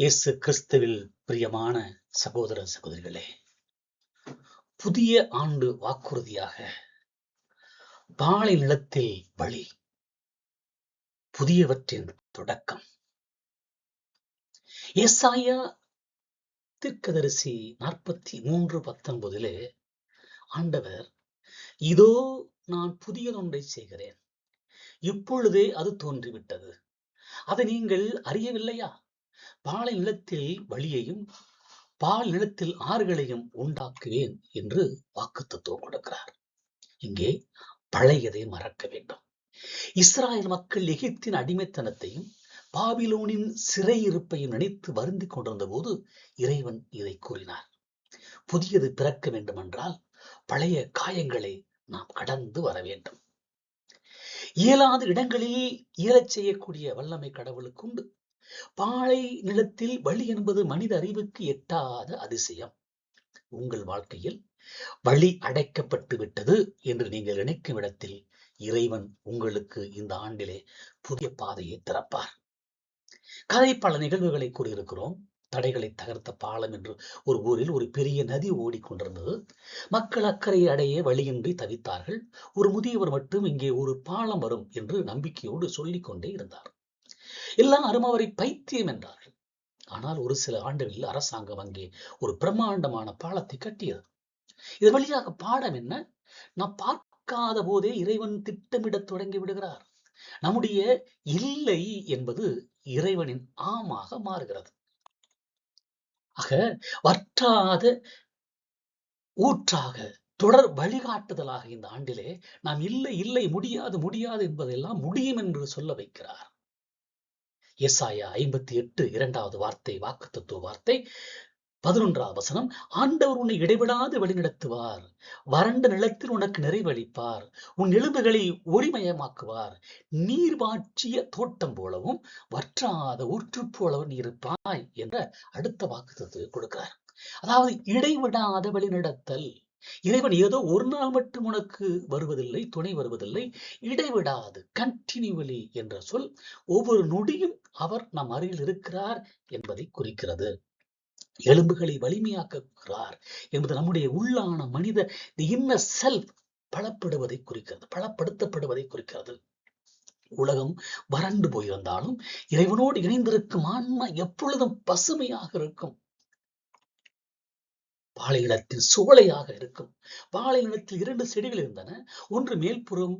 இயேசு கிறிஸ்துவில் பிரியமான சகோதர சகோதரிகளே, புதிய ஆண்டு வாக்குறுதியாக பாலை நிலத்தில் வழி, புதியவற்றின் தொடக்கம். ஏசாயா தீர்க்கதரிசி 43:19 ஆண்டவர், இதோ நான் புதியதொன்றை செய்கிறேன், இப்பொழுதே அது தோன்றிவிட்டது, அதை நீங்கள் அறியவில்லையா? பாலை நிலத்தில் வழியையும் பால் நிலத்தில் ஆறுகளையும் உண்டாக்குவேன் என்று வாக்குத்தத்தம் கொடுக்கிறார். இங்கே பழையதை மறக்க வேண்டும். இஸ்ராயல் மக்கள் எகிப்தின் அடிமைத்தனத்தையும் பாபிலோனின் சிறையிருப்பையும் நினைத்து வருந்தி கொண்டிருந்த போது இறைவன் இதை கூறினார். புதியது பிறக்க வேண்டுமென்றால் பழைய காயங்களை நாம் கடந்து வர வேண்டும். இயலாத இடங்களில் இயலச் செய்யக்கூடிய வல்லமை கடவுளுக்கு உண்டு. பாலை நிலத்தில் வழி என்பது மனித அறிவுக்கு எட்டாத அதிசயம். உங்கள் வாழ்க்கையில் வழி அடைக்கப்பட்டு விட்டது என்று நீங்கள் நினைக்கும் இடத்தில் இறைவன் உங்களுக்கு இந்த ஆண்டிலே புதிய பாதையை திறப்பார். கதை பல நிகழ்வுகளை கூறியிருக்கிறோம். தடைகளை தகர்த்த பாலம் என்று ஒரு ஊரில் ஒரு பெரிய நதி ஓடிக்கொண்டிருந்தது. மக்கள் அக்கறை அடைய வழியின்றி தவித்தார்கள். ஒரு முதியவர் மட்டும் இங்கே ஒரு பாலம் வரும் என்று நம்பிக்கையோடு சொல்லிக் கொண்டே இருந்தார். எல்லாரும் அவரை பைத்தியம் என்றார்கள். ஆனால் ஒரு சில ஆண்டுகளில் அரசாங்கம் அங்கே ஒரு பிரம்மாண்டமான பாலத்தை கட்டியது. இது வழியாக பாடம் என்ன? நாம் பார்க்காத போதே இறைவன் திட்டமிட தொடங்கி விடுகிறார். நம்முடைய இல்லை என்பது இறைவனின் ஆமாக மாறுகிறது. ஆக வற்றாத ஊற்றாக தொடர் வழிகாட்டுதலாக இந்த ஆண்டிலே நாம் இல்லை இல்லை முடியாது முடியாது என்பதெல்லாம் முடியும் என்று சொல்ல வைக்கிறார். ஏசாயா 58:2 வார்த்தை, வாக்குத்தத்துவ வார்த்தை 11 ஆண்டவர் உன்னை இடைவிடாது வழிநடத்துவார், வறண்ட நிலத்தில் உனக்கு நிறைவளிப்பார், உன் எலும்புகளை ஒளிமயமாக்குவார், நீர் பாய்ச்சிய தோட்டம் போலவும் வற்றாத ஊற்று போலவும் இருப்பாய் என்ற அடுத்த வாக்குத்தத்துவத்தை கொடுக்கிறார். அதாவது இடைவிடாத வழிநடத்தல். இறைவன் ஏதோ ஒரு நாள் மட்டும் உனக்கு வருவதில்லை, துணை வருவதில்லை. இடைவிடாது, கண்டினியூவலி என்ற சொல் ஒவ்வொரு நொடியும் அவர் நம் அருகில் இருக்கிறார் என்பதை குறிக்கிறது. எலும்புகளை வலிமையாக்குகிறார் என்பது நம்முடைய உள்ளான மனித இன்னர் செல்ஃப் பலப்படுவதை குறிக்கிறது, பலப்படுத்தப்படுவதை குறிக்கிறது. உலகம் வறண்டு போயிருந்தாலும் இறைவனோடு இணைந்திருக்கும் ஆன்மா எப்பொழுதும் பசுமையாக இருக்கும். பாலை நிலத்தில் சோலையாக இருக்கும். பாலை நிலத்தில் 2 செடிகள் இருந்தன. ஒன்று மேல்புறம்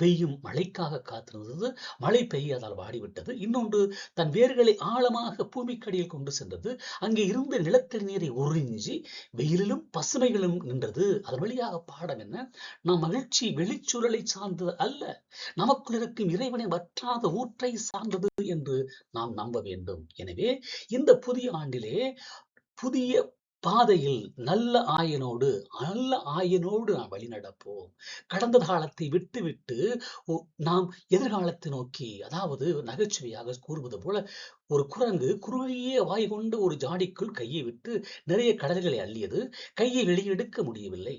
பெய்யும் மழைக்காக காத்திருந்தது. மழை பெய்யாதால் வாடிவிட்டது. இன்னொன்று தன் வேர்களை ஆழமாக பூமிக்கடியில் கொண்டு சென்றது. அங்கே இருந்த நிலத்தடி நீரை உறிஞ்சி வெயிலிலும் பசுமைகளும் நின்றது. அதன் வழியாக பாடம் என்ன? நாம் மகிழ்ச்சி வெளிச்சூழலை சார்ந்தது அல்ல, நமக்குள் இருக்கும் இறைவனை வற்றாத ஊற்றை சார்ந்தது என்று நாம் நம்ப வேண்டும். எனவே இந்த புதிய ஆண்டிலே புதிய பாதையில் நல்ல ஆயனோடு நாம் வழி நடப்போம். கடந்த காலத்தை விட்டுவிட்டு நாம் எதிர்காலத்தை நோக்கி, அதாவது நகைச்சுவையாக கூறுவது போல ஒரு குரங்கு குறுகிய வாய் கொண்டு ஒரு ஜாடிக்குள் கையை விட்டு நிறைய கடல்களை அள்ளியது. கையை வெளியே எடுக்க முடியவில்லை.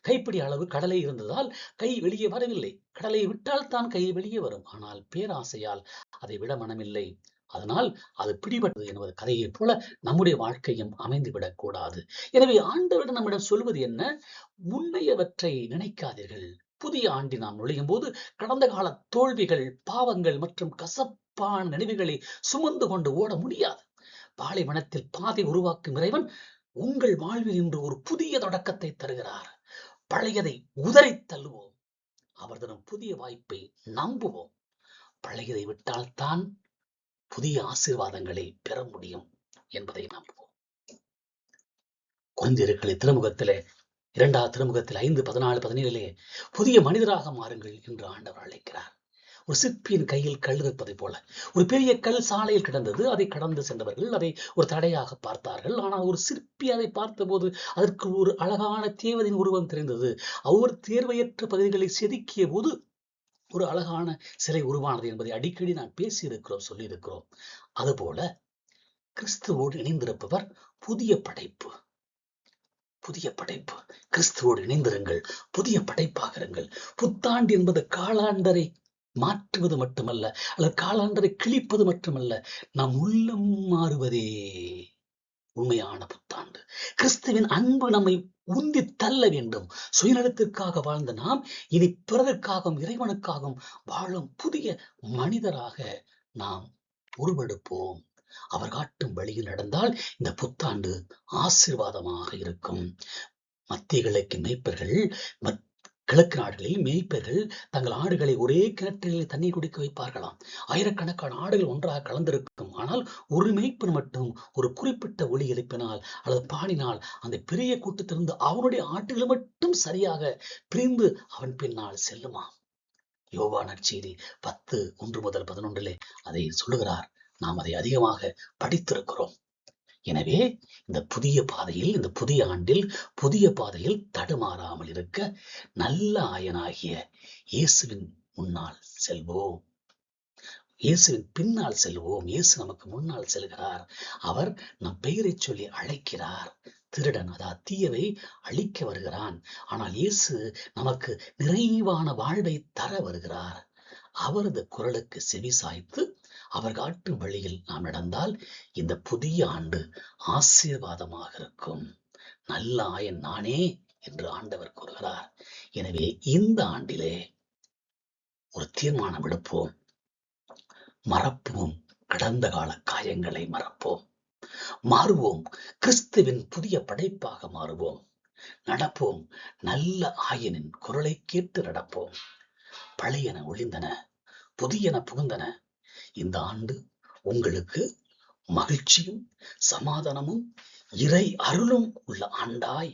கைப்பிடி அளவு கடலை இருந்ததால் கை வெளியே வரவில்லை. கடலை விட்டால் தான் கை வெளியே வரும். ஆனால் பேராசையால் அதை விட மனமில்லை. அதனால் அது பிடிபட்டது என்பது கதையைப் போல நம்முடைய வாழ்க்கையும் அமைந்துவிடக் கூடாது. எனவே ஆண்டவர் நம்மிடம் சொல்வது என்ன? முன்னையவற்றை நினைக்காதீர்கள். புதிய ஆண்டில் நாம் நுழையும் போது கடந்த கால தோல்விகள், பாவங்கள் மற்றும் கசப்பான நினைவுகளை சுமந்து கொண்டு ஓட முடியாது. பாலைவனத்தில் பாதை உருவாக்கும் இறைவன் உங்கள் வாழ்வில் இன்று ஒரு புதிய தொடக்கத்தை தருகிறார். பழையதை உதறி தள்ளுவோம். அவர் தரும் புதிய வாய்ப்பை நம்புவோம். பழையதை விட்டால்தான் புதிய ஆசீர்வாதங்களை பெற முடியும் என்பதை நம்புவோம். கொரிந்தியர்களின் திருமுகத்திலே 2 திருமுகத்தில் 5:14-17 புதிய மனிதராக மாறுங்கள் என்று ஆண்டவர் அழைக்கிறார். ஒரு சிற்பியின் கையில் கல் இருப்பதை போல ஒரு பெரிய கல் சாலையில் கிடந்தது. அதை கடந்து சென்றவர்கள் அதை ஒரு தடையாக பார்த்தார்கள். ஆனால் ஒரு சிற்பி அதை பார்த்தபோது அதற்கு ஒரு அழகான தேவதையின் உருவம் தெரிந்தது. அவர் தேர்வையற்ற பகுதிகளை செதுக்கிய போது ஒரு அழகான சிலை உருவானது என்பதை அடிக்கடி நான் பேசியிருக்கிறோம், சொல்லியிருக்கிறோம். அதுபோல கிறிஸ்துவோடு இணைந்திருப்பவர் புதிய படைப்பு. புதிய படைப்பு. கிறிஸ்துவோடு இணைந்திருங்கள், புதிய படைப்பாக இருங்கள். புத்தாண்டு என்பது காலாண்டரை மாற்றுவது மட்டுமல்ல, அல்லது காலாண்டரை கிழிப்பது மட்டுமல்ல, நம் உள்ளம் மாறுவதே உண்மையான புத்தாண்டு. கிறிஸ்துவின் அன்பு நம்மை உந்தி தள்ள வேண்டும். சுயநலத்திற்காக வாழ்ந்த நாம் இனி பிறருக்காகவும் இறைவனுக்காகவும் வாழும் புதிய மனிதராக நாம் உருவெடுப்போம். அவர் காட்டும் வழியில் நடந்தால் இந்த புத்தாண்டு ஆசீர்வாதமாக இருக்கும். மத்திய கிழக்கின் மேய்ப்பர்கள், கிழக்கு நாடுகளில் மேய்ப்பர்கள் தங்கள் ஆடுகளை ஒரே கிணற்றில் தண்ணீர் குடிக்க வைப்பார்களாம். ஆயிரக்கணக்கான ஆடுகள் ஒன்றாக கலந்திருக்கும். ஆனால் ஒரு மேய்ப்பன் மட்டும் ஒரு குறிப்பிட்ட ஒலி எழுப்பினால் அல்லது பாடினால் அந்த பெரிய கூட்டத்திலிருந்து அவனுடைய ஆட்டுகள் மட்டும் சரியாக பிரிந்து அவன் பின்னால் செல்லுமா. யோவான் நற்செய்தி 10:1-11 அதை சொல்லுகிறார். நாம் அதை அதிகமாக படித்திருக்கிறோம். எனவே இந்த புதிய பாதையில், இந்த புதிய ஆண்டில் புதிய பாதையில் தடுமாறாமல் இருக்க நல்ல ஆயனாகிய இயேசுவின் முன்னால் செல்வோம். இயேசுவின் பின்னால் செல்வோம். இயேசு நமக்கு முன்னால் செல்கிறார். அவர் நம் பெயரை சொல்லி அழைக்கிறார். திருடன், அதாவது தீயவை அழிக்க வருகிறான். ஆனால் இயேசு நமக்கு நிறைவான வாழ்வை தர வருகிறார். அவரது குரலுக்கு செவி சாய்த்து அவர் காட்டும் வழியில் நாம் நடந்தால் இந்த புதிய ஆண்டு ஆசீர்வாதமாக இருக்கும். நல்ல ஆயன் நானே என்று ஆண்டவர் கூறுகிறார். எனவே இந்த ஆண்டிலே ஒரு தீர்மானம் எடுப்போம். மறப்போம், கடந்த கால காயங்களை மறப்போம். மாறுவோம், கிறிஸ்துவின் புதிய படைப்பாக மாறுவோம். நடப்போம், நல்ல ஆயனின் குரலை கேட்டு நடப்போம். பழையன ஒளிந்தன, புதியன புகுந்தன. இந்த ஆண்டு உங்களுக்கு மகிழ்ச்சியும் சமாதானமும் இறை அருளும் உள்ள ஆண்டாய்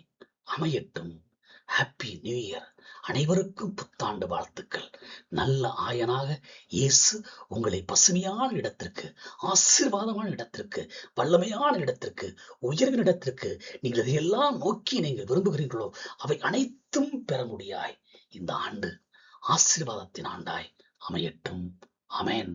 அமையட்டும். Happy new year. அனைவருக்கும் புத்தாண்டு வாழ்த்துக்கள். நல்ல ஆயனாக இயேசு உங்களை பசுமையான இடத்திற்கு, ஆசீர்வாதமான இடத்திற்கு, வல்லமையான இடத்திற்கு, உயர்வின் இடத்திற்கு நீங்கள் இதையெல்லாம் நோக்கி நீங்கள் விரும்புகிறீர்களோ அவை அனைத்தும் பெற முடியாய் இந்த ஆண்டு ஆசீர்வாதத்தின் ஆண்டாய் அமையட்டும். ஆமென்.